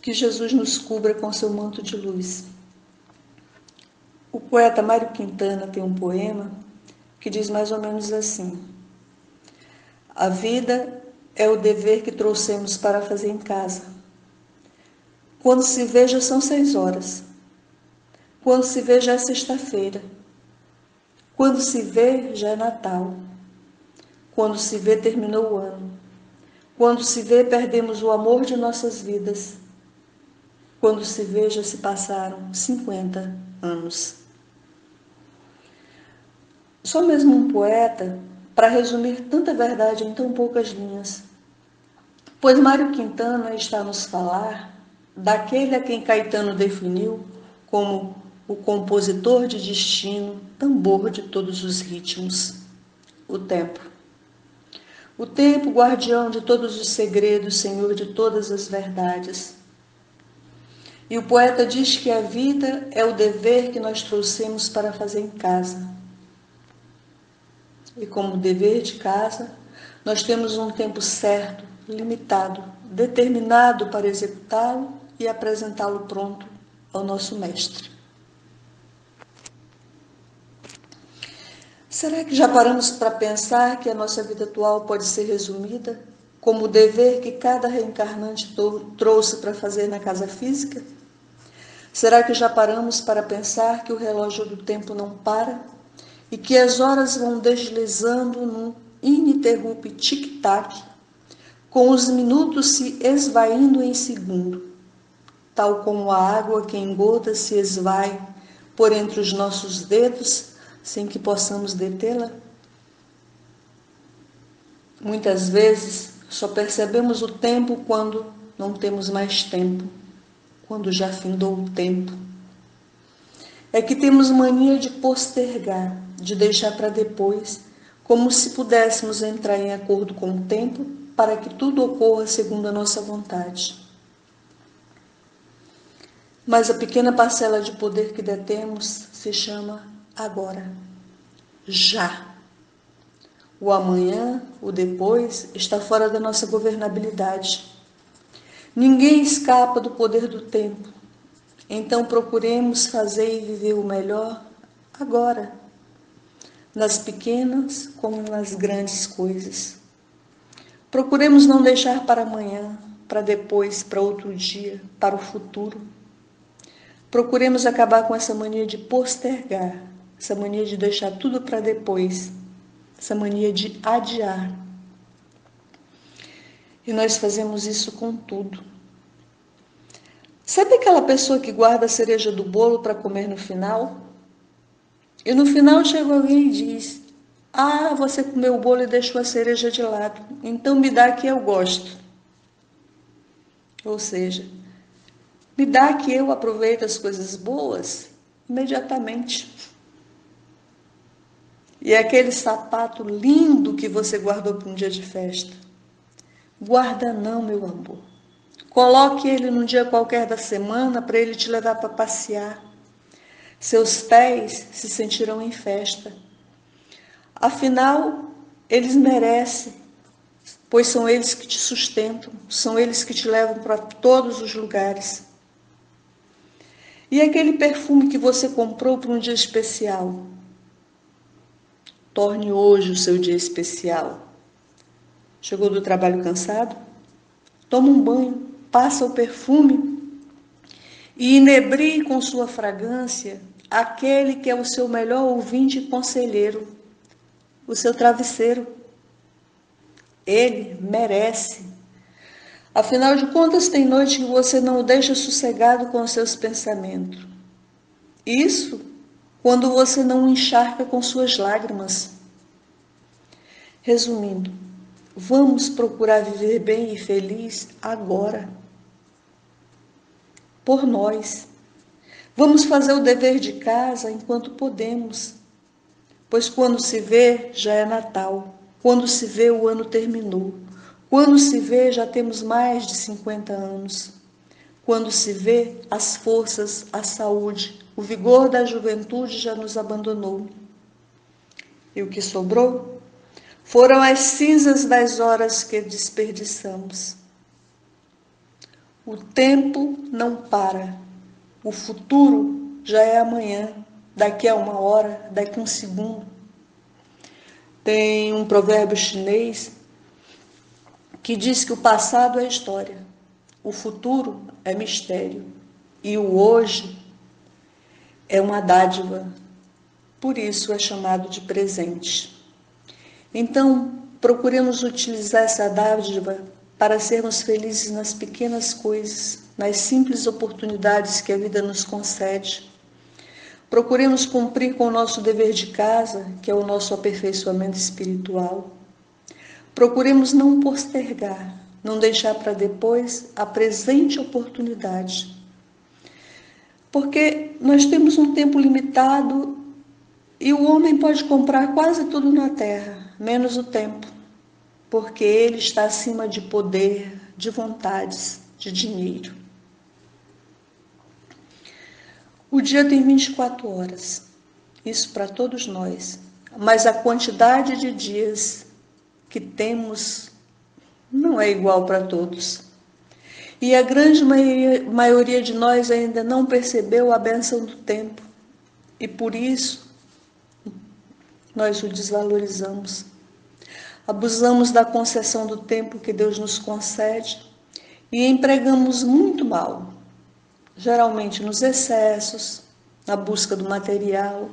Que Jesus nos cubra com seu manto de luz. O poeta Mário Quintana tem um poema que diz mais ou menos assim: a vida é o dever que trouxemos para fazer em casa. Quando se vê, já são 6 horas. Quando se vê, já é sexta-feira. Quando se vê, já é Natal. Quando se vê, terminou o ano. Quando se vê, perdemos o amor de nossas vidas. Quando se vê, já se passaram 50 anos. Sou mesmo um poeta para resumir tanta verdade em tão poucas linhas. Pois Mário Quintana está a nos falar daquele a quem Caetano definiu como o compositor de destino, tambor de todos os ritmos, o tempo. O tempo, guardião de todos os segredos, senhor de todas as verdades. E o poeta diz que a vida é o dever que nós trouxemos para fazer em casa. E como dever de casa, nós temos um tempo certo, limitado, determinado para executá-lo e apresentá-lo pronto ao nosso mestre. Será que já paramos para pensar que a nossa vida atual pode ser resumida como o dever que cada reencarnante trouxe para fazer na casa física? Será que já paramos para pensar que o relógio do tempo não para e que as horas vão deslizando num ininterrupto tic-tac, com os minutos se esvaindo em segundo, tal como a água que em gotas se esvai por entre os nossos dedos, sem que possamos detê-la? Muitas vezes só percebemos o tempo quando não temos mais tempo, quando já findou o tempo. É que temos mania de postergar, de deixar para depois, como se pudéssemos entrar em acordo com o tempo para que tudo ocorra segundo a nossa vontade. Mas a pequena parcela de poder que detemos se chama agora, já. O amanhã, o depois, está fora da nossa governabilidade. Ninguém escapa do poder do tempo. Então procuremos fazer e viver o melhor agora, nas pequenas como nas grandes coisas. Procuremos não deixar para amanhã, para depois, para outro dia, para o futuro. Procuremos acabar com essa mania de postergar, essa mania de deixar tudo para depois, essa mania de adiar. E nós fazemos isso com tudo. Sabe aquela pessoa que guarda a cereja do bolo para comer no final? E no final chega alguém e diz: ah, você comeu o bolo e deixou a cereja de lado, então me dá que eu gosto. Ou seja, me dá que eu aproveito as coisas boas imediatamente. E aquele sapato lindo que você guardou para um dia de festa? Guarda não, meu amor. Coloque ele num dia qualquer da semana para ele te levar para passear. Seus pés se sentirão em festa. Afinal, eles merecem, pois são eles que te sustentam, são eles que te levam para todos os lugares. E aquele perfume que você comprou para um dia especial? Torne hoje o seu dia especial. Chegou do trabalho cansado? Toma um banho, passa o perfume e inebrie com sua fragrância aquele que é o seu melhor ouvinte e conselheiro, o seu travesseiro. Ele merece. Afinal de contas, tem noite que você não o deixa sossegado com os seus pensamentos. Isso quando você não o encharca com suas lágrimas. Resumindo, vamos procurar viver bem e feliz agora. Por nós. Vamos fazer o dever de casa enquanto podemos, pois quando se vê, já é Natal. Quando se vê, o ano terminou. Quando se vê, já temos mais de 50 anos. Quando se vê, as forças, a saúde, o vigor da juventude já nos abandonou. E o que sobrou foram as cinzas das horas que desperdiçamos. O tempo não para. O futuro já é amanhã, daqui a uma hora, daqui a um segundo. Tem um provérbio chinês que diz que o passado é história, o futuro é mistério e o hoje é uma dádiva, por isso é chamado de presente. Então, procuremos utilizar essa dádiva para sermos felizes nas pequenas coisas, nas simples oportunidades que a vida nos concede. Procuremos cumprir com o nosso dever de casa, que é o nosso aperfeiçoamento espiritual. Procuremos não postergar, não deixar para depois a presente oportunidade. Porque nós temos um tempo limitado e o homem pode comprar quase tudo na terra, menos o tempo, porque ele está acima de poder, de vontades, de dinheiro. O dia tem 24 horas, isso para todos nós, mas a quantidade de dias que temos não é igual para todos. E a grande maioria de nós ainda não percebeu a bênção do tempo, e por isso nós o desvalorizamos. Abusamos da concessão do tempo que Deus nos concede e empregamos muito mal, geralmente nos excessos, na busca do material,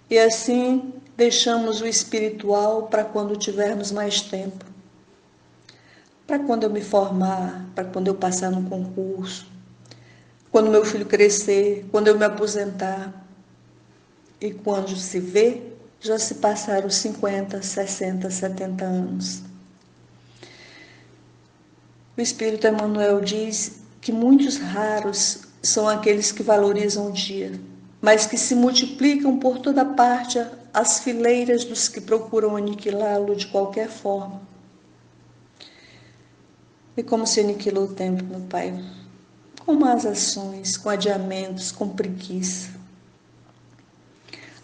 e assim deixamos o espiritual para quando tivermos mais tempo, para quando eu me formar, para quando eu passar no concurso, quando meu filho crescer, quando eu me aposentar. E quando se vê, já se passaram 50, 60, 70 anos. O Espírito Emmanuel diz que muitos raros são aqueles que valorizam o dia, mas que se multiplicam por toda parte as fileiras dos que procuram aniquilá-lo de qualquer forma. E como se aniquilou o tempo, meu Pai? Com más ações, com adiamentos, com preguiça.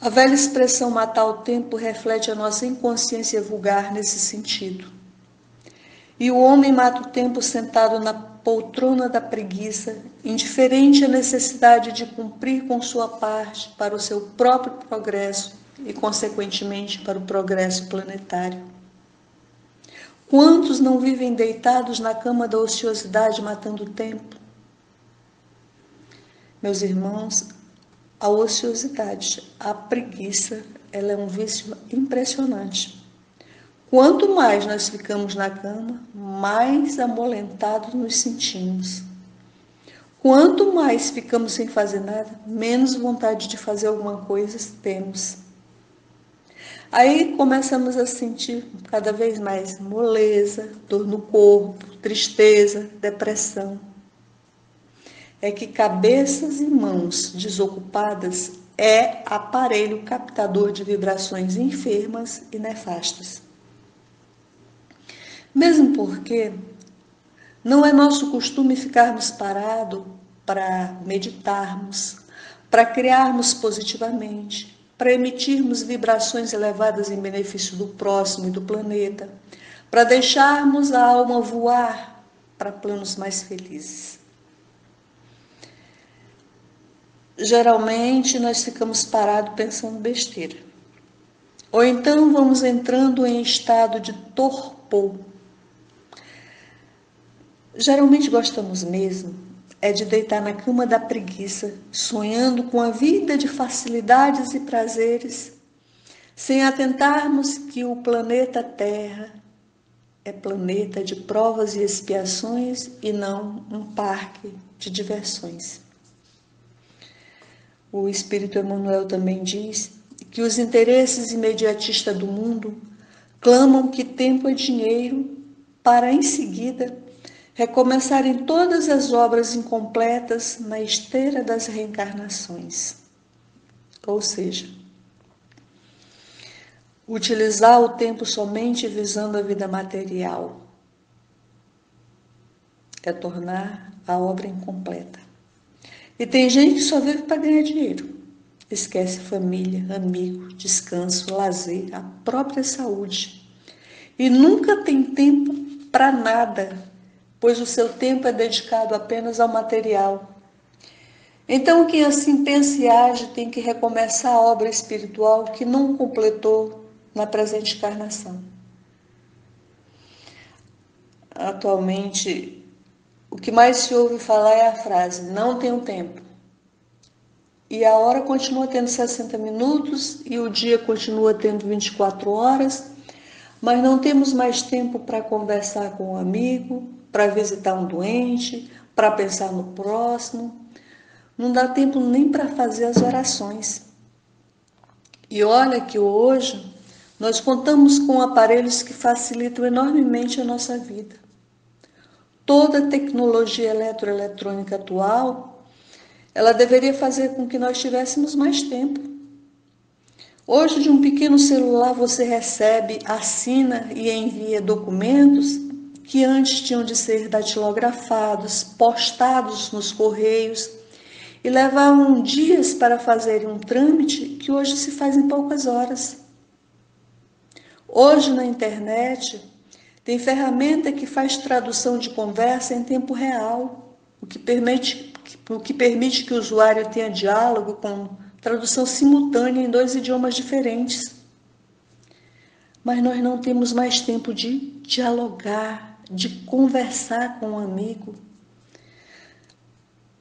A velha expressão matar o tempo reflete a nossa inconsciência vulgar nesse sentido. E o homem mata o tempo sentado na poltrona da preguiça, indiferente à necessidade de cumprir com sua parte para o seu próprio progresso e, consequentemente, para o progresso planetário. Quantos não vivem deitados na cama da ociosidade matando o tempo? Meus irmãos, a ociosidade, a preguiça, ela é um vício impressionante. Quanto mais nós ficamos na cama, mais amolentados nos sentimos. Quanto mais ficamos sem fazer nada, menos vontade de fazer alguma coisa temos. Aí começamos a sentir cada vez mais moleza, dor no corpo, tristeza, depressão. É que cabeças e mãos desocupadas é aparelho captador de vibrações enfermas e nefastas. Mesmo porque não é nosso costume ficarmos parados para meditarmos, para criarmos positivamente, para emitirmos vibrações elevadas em benefício do próximo e do planeta, para deixarmos a alma voar para planos mais felizes. Geralmente nós ficamos parados pensando besteira. Ou então vamos entrando em estado de torpor. Geralmente gostamos mesmo é de deitar na cama da preguiça, sonhando com a vida de facilidades e prazeres, sem atentarmos que o planeta Terra é planeta de provas e expiações e não um parque de diversões. O Espírito Emmanuel também diz que os interesses imediatistas do mundo clamam que tempo é dinheiro para, em seguida, recomeçarem todas as obras incompletas na esteira das reencarnações. Ou seja, utilizar o tempo somente visando a vida material. é tornar a obra incompleta. E tem gente que só vive para ganhar dinheiro. Esquece família, amigo, descanso, lazer, a própria saúde. E nunca tem tempo para nada, pois o seu tempo é dedicado apenas ao material. Então, quem assim pensa e age tem que recomeçar a obra espiritual que não completou na presente encarnação. Atualmente, o que mais se ouve falar é a frase, não tenho tempo. E a hora continua tendo 60 minutos e o dia continua tendo 24 horas, mas não temos mais tempo para conversar com um amigo, para visitar um doente, para pensar no próximo. Não dá tempo nem para fazer as orações. E olha que hoje nós contamos com aparelhos que facilitam enormemente a nossa vida. Toda a tecnologia eletroeletrônica atual, ela deveria fazer com que nós tivéssemos mais tempo. Hoje, de um pequeno celular, você recebe, assina e envia documentos que antes tinham de ser datilografados, postados nos correios e levavam dias para fazerem um trâmite que hoje se faz em poucas horas. Hoje, na internet, tem ferramenta que faz tradução de conversa em tempo real, o que permite que o usuário tenha diálogo com tradução simultânea em 2 idiomas diferentes. Mas nós não temos mais tempo de dialogar, de conversar com um amigo.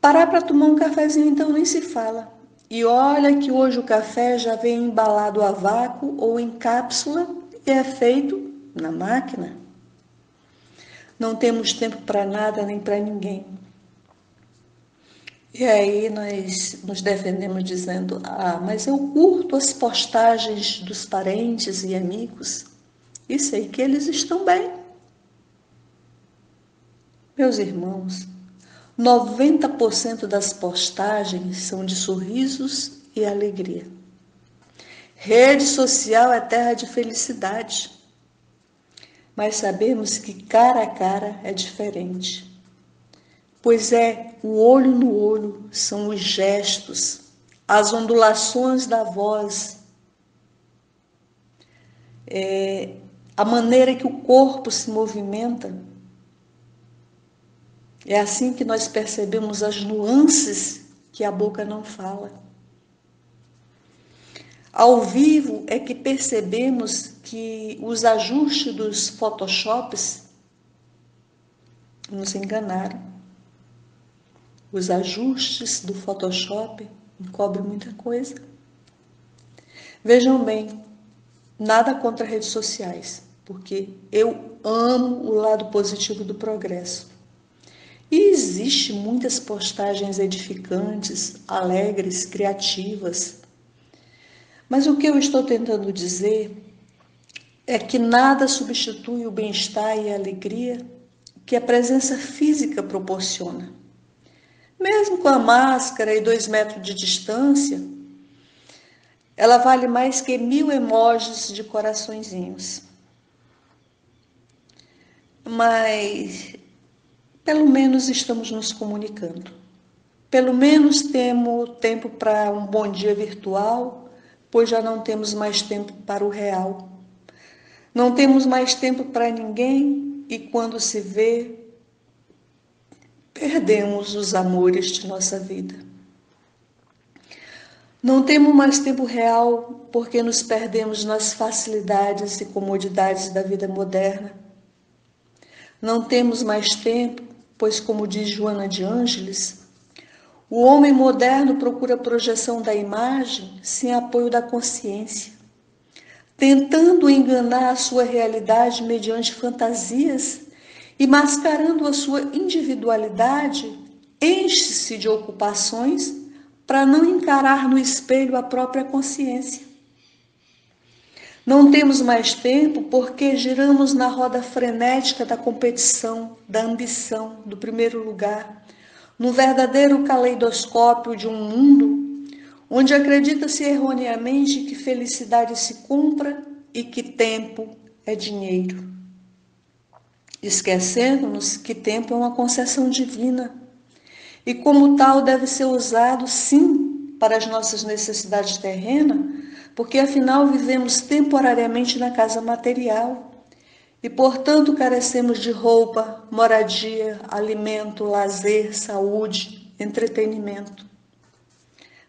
Parar para tomar um cafezinho, então, nem se fala. E olha que hoje o café já vem embalado a vácuo ou em cápsula e é feito na máquina. Não temos tempo para nada nem para ninguém. E aí nós nos defendemos dizendo, mas eu curto as postagens dos parentes e amigos e sei que eles estão bem. Meus irmãos, 90% das postagens são de sorrisos e alegria. Rede social é terra de felicidade, mas sabemos que cara a cara é diferente. Pois é, o olho no olho são os gestos, as ondulações da voz, a maneira que o corpo se movimenta. É assim que nós percebemos as nuances que a boca não fala. Ao vivo é que percebemos que os ajustes dos Photoshops nos enganaram. Os ajustes do Photoshop encobrem muita coisa. Vejam bem, nada contra redes sociais, porque eu amo o lado positivo do progresso. E existe muitas postagens edificantes, alegres, criativas. Mas o que eu estou tentando dizer é que nada substitui o bem-estar e a alegria que a presença física proporciona. Mesmo com a máscara e 2 metros de distância, ela vale mais que 1000 emojis de coraçõezinhos. Mas, pelo menos estamos nos comunicando. Pelo menos temos tempo para um bom dia virtual, pois já não temos mais tempo para o real. Não temos mais tempo para ninguém e quando se vê, perdemos os amores de nossa vida. Não temos mais tempo real porque nos perdemos nas facilidades e comodidades da vida moderna. Não temos mais tempo, pois, como diz Joana de Ângeles, o homem moderno procura a projeção da imagem sem apoio da consciência, tentando enganar a sua realidade mediante fantasias e mascarando a sua individualidade, enche-se de ocupações para não encarar no espelho a própria consciência. Não temos mais tempo porque giramos na roda frenética da competição, da ambição, do primeiro lugar, no verdadeiro caleidoscópio de um mundo onde acredita-se erroneamente que felicidade se compra e que tempo é dinheiro. esquecendo-nos que tempo é uma concessão divina e, como tal, deve ser usado, sim, para as nossas necessidades terrenas, porque afinal vivemos temporariamente na casa material e, portanto, carecemos de roupa, moradia, alimento, lazer, saúde, entretenimento.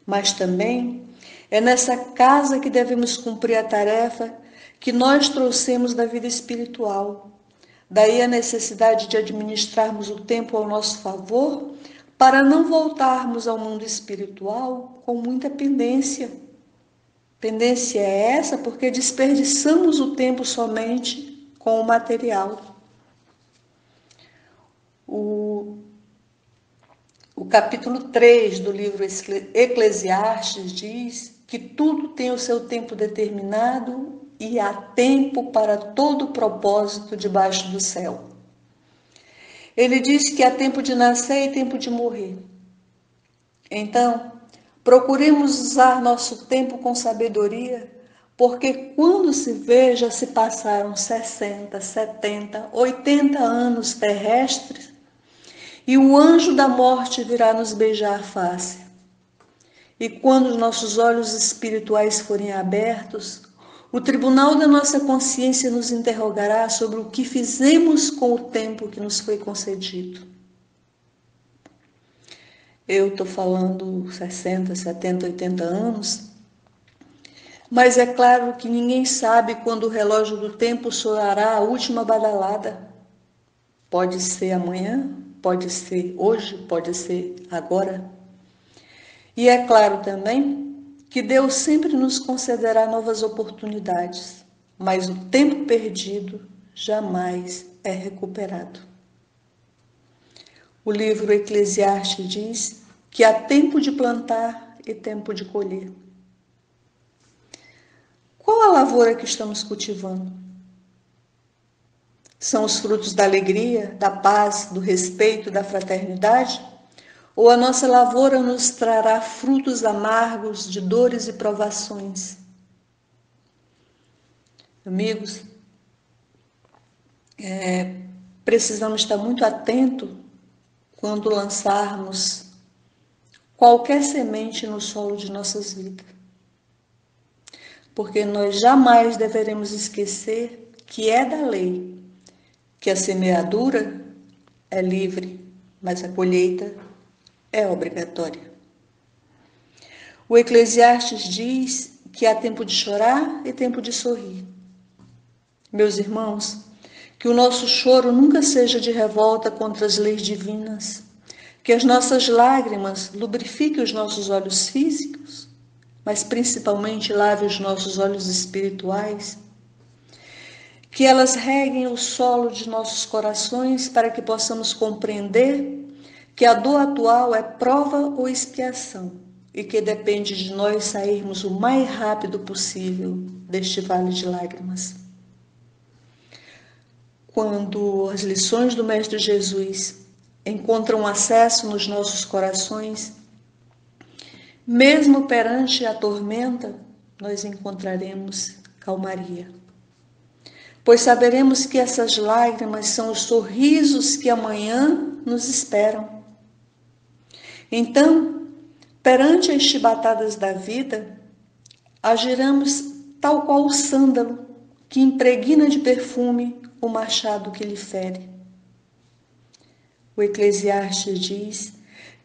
Mas também é nessa casa que devemos cumprir a tarefa que nós trouxemos da vida espiritual. Daí a necessidade de administrarmos o tempo ao nosso favor para não voltarmos ao mundo espiritual com muita pendência. Pendência é essa porque desperdiçamos o tempo somente com o material. O capítulo 3 do livro Eclesiastes diz que tudo tem o seu tempo determinado e há tempo para todo propósito debaixo do céu. Ele diz que há tempo de nascer e tempo de morrer. Então, procuremos usar nosso tempo com sabedoria, porque quando se vê, já se passaram 60, 70, 80 anos terrestres e o anjo da morte virá nos beijar a face. E quando os nossos olhos espirituais forem abertos, o tribunal da nossa consciência nos interrogará sobre o que fizemos com o tempo que nos foi concedido. Eu estou falando 60, 70, 80 anos, mas é claro que ninguém sabe quando o relógio do tempo soará a última badalada. Pode ser amanhã, pode ser hoje, pode ser agora. E é claro também que Deus sempre nos concederá novas oportunidades, mas o tempo perdido jamais é recuperado. O livro Eclesiastes diz que há tempo de plantar e tempo de colher. Qual a lavoura que estamos cultivando? São os frutos da alegria, da paz, do respeito, da fraternidade? Ou a nossa lavoura nos trará frutos amargos de dores e provações? Amigos, precisamos estar muito atentos quando lançarmos qualquer semente no solo de nossas vidas. Porque nós jamais deveremos esquecer que é da lei, que a semeadura é livre, mas a colheita é obrigatória. O Eclesiastes diz que há tempo de chorar e tempo de sorrir. Meus irmãos, que o nosso choro nunca seja de revolta contra as leis divinas, que as nossas lágrimas lubrifiquem os nossos olhos físicos, mas principalmente lave os nossos olhos espirituais, que elas reguem o solo de nossos corações para que possamos compreender que a dor atual é prova ou expiação e que depende de nós sairmos o mais rápido possível deste vale de lágrimas. Quando as lições do Mestre Jesus encontram acesso nos nossos corações, mesmo perante a tormenta, nós encontraremos calmaria. Pois saberemos que essas lágrimas são os sorrisos que amanhã nos esperam. Então, perante as chibatadas da vida, agiremos tal qual o sândalo que impregna de perfume o machado que lhe fere. O Eclesiastes diz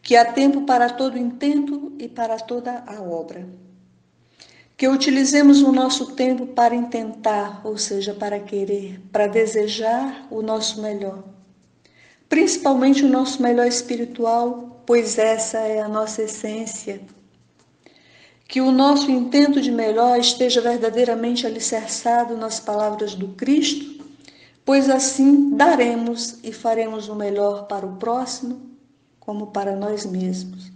que há tempo para todo intento e para toda a obra. Que utilizemos o nosso tempo para intentar, ou seja, para querer, para desejar o nosso melhor. Principalmente o nosso melhor espiritual, pois essa é a nossa essência. Que o nosso intento de melhor esteja verdadeiramente alicerçado nas palavras do Cristo, pois assim daremos e faremos o melhor para o próximo, como para nós mesmos.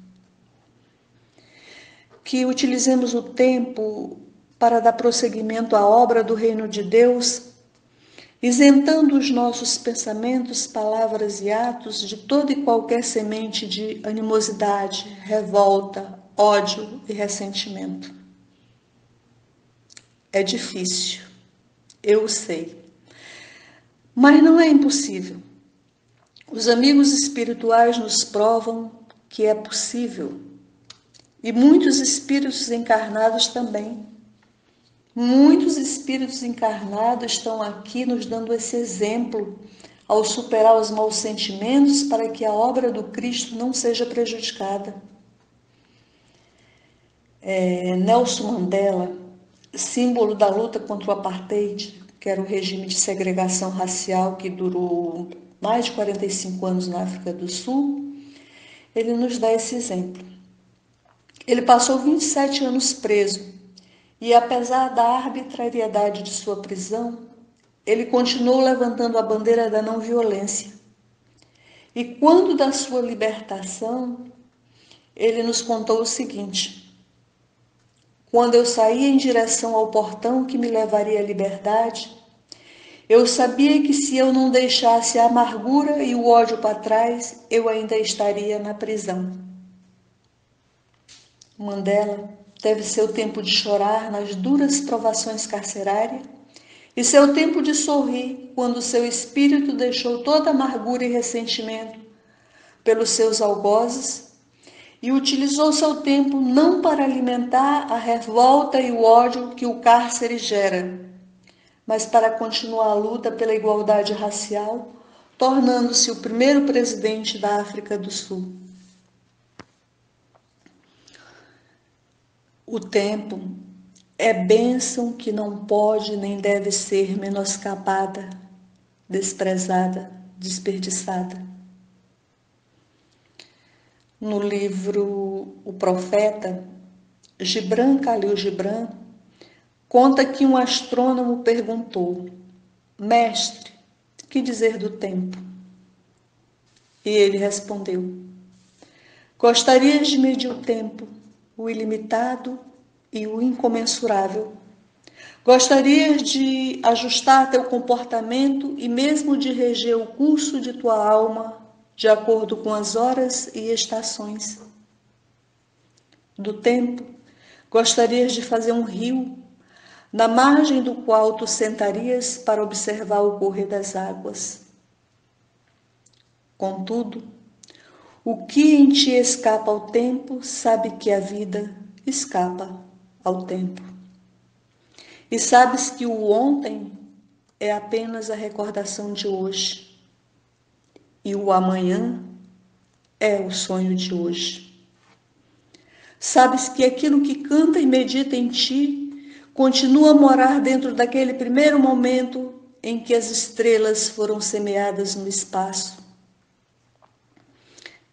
Que utilizemos o tempo para dar prosseguimento à obra do Reino de Deus, isentando os nossos pensamentos, palavras e atos de toda e qualquer semente de animosidade, revolta, ódio e ressentimento. É difícil, eu sei. Mas não é impossível. Os amigos espirituais nos provam que é possível. E muitos espíritos encarnados também. Muitos espíritos encarnados estão aqui nos dando esse exemplo ao superar os maus sentimentos para que a obra do Cristo não seja prejudicada. Nelson Mandela, símbolo da luta contra o apartheid, que era o regime de segregação racial que durou mais de 45 anos na África do Sul, ele nos dá esse exemplo. Ele passou 27 anos preso e, apesar da arbitrariedade de sua prisão, ele continuou levantando a bandeira da não violência. E quando da sua libertação, ele nos contou o seguinte: quando eu saía em direção ao portão que me levaria à liberdade, eu sabia que se eu não deixasse a amargura e o ódio para trás, eu ainda estaria na prisão. Mandela teve seu tempo de chorar nas duras provações carcerárias e seu tempo de sorrir quando seu espírito deixou toda amargura e ressentimento pelos seus algozes e utilizou seu tempo não para alimentar a revolta e o ódio que o cárcere gera, mas para continuar a luta pela igualdade racial, tornando-se o primeiro presidente da África do Sul. O tempo é bênção que não pode nem deve ser menoscabada, desprezada, desperdiçada. No livro O Profeta, Gibran Khalil Gibran conta que um astrônomo perguntou: Mestre, que dizer do tempo? E ele respondeu: Gostarias de medir o tempo, o ilimitado e o incomensurável. Gostarias de ajustar teu comportamento e mesmo de reger o curso de tua alma de acordo com as horas e estações. Do tempo, gostarias de fazer um rio, na margem do qual tu sentarias para observar o correr das águas. Contudo, o que em ti escapa ao tempo, sabe que a vida escapa ao tempo. E sabes que o ontem é apenas a recordação de hoje. E o amanhã é o sonho de hoje. Sabes que aquilo que canta e medita em ti continua a morar dentro daquele primeiro momento em que as estrelas foram semeadas no espaço.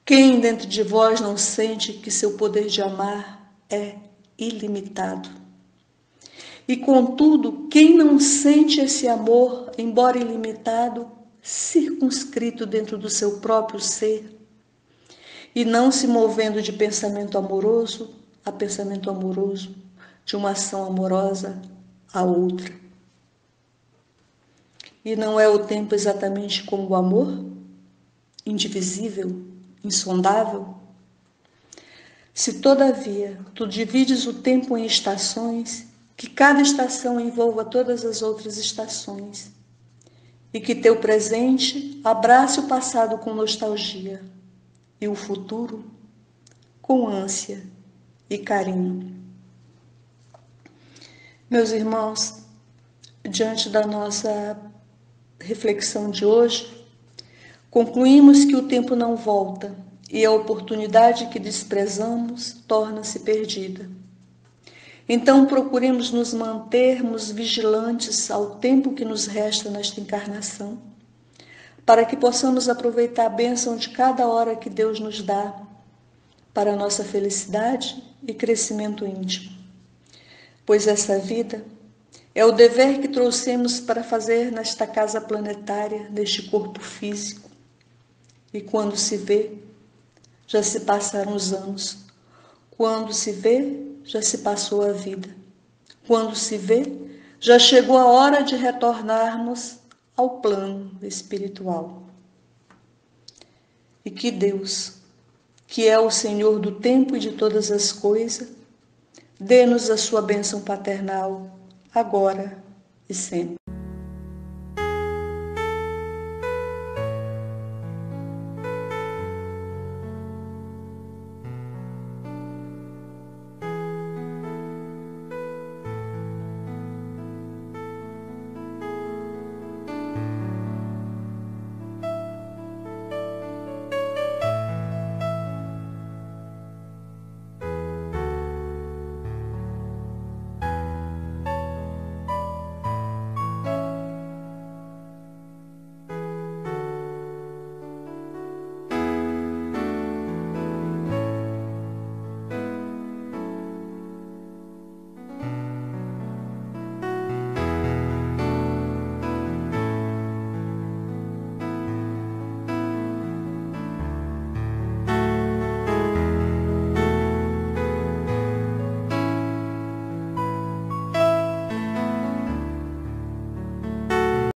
Quem dentro de vós não sente que seu poder de amar é ilimitado? E contudo, quem não sente esse amor, embora ilimitado, circunscrito dentro do seu próprio ser, e não se movendo de pensamento amoroso a pensamento amoroso, de uma ação amorosa a outra? E não é o tempo exatamente como o amor? Indivisível, insondável? Se, todavia, tu divides o tempo em estações, que cada estação envolva todas as outras estações, e que teu presente abrace o passado com nostalgia e o futuro com ânsia e carinho. Meus irmãos, diante da nossa reflexão de hoje, concluímos que o tempo não volta e a oportunidade que desprezamos torna-se perdida. Então procuremos nos mantermos vigilantes ao tempo que nos resta nesta encarnação, para que possamos aproveitar a bênção de cada hora que Deus nos dá para a nossa felicidade e crescimento íntimo. Pois essa vida é o dever que trouxemos para fazer nesta casa planetária, neste corpo físico. E quando se vê, já se passaram os anos. Quando se vê, já se passou a vida. Quando se vê, já chegou a hora de retornarmos ao plano espiritual. E que Deus, que é o Senhor do tempo e de todas as coisas, dê-nos a sua bênção paternal, agora e sempre.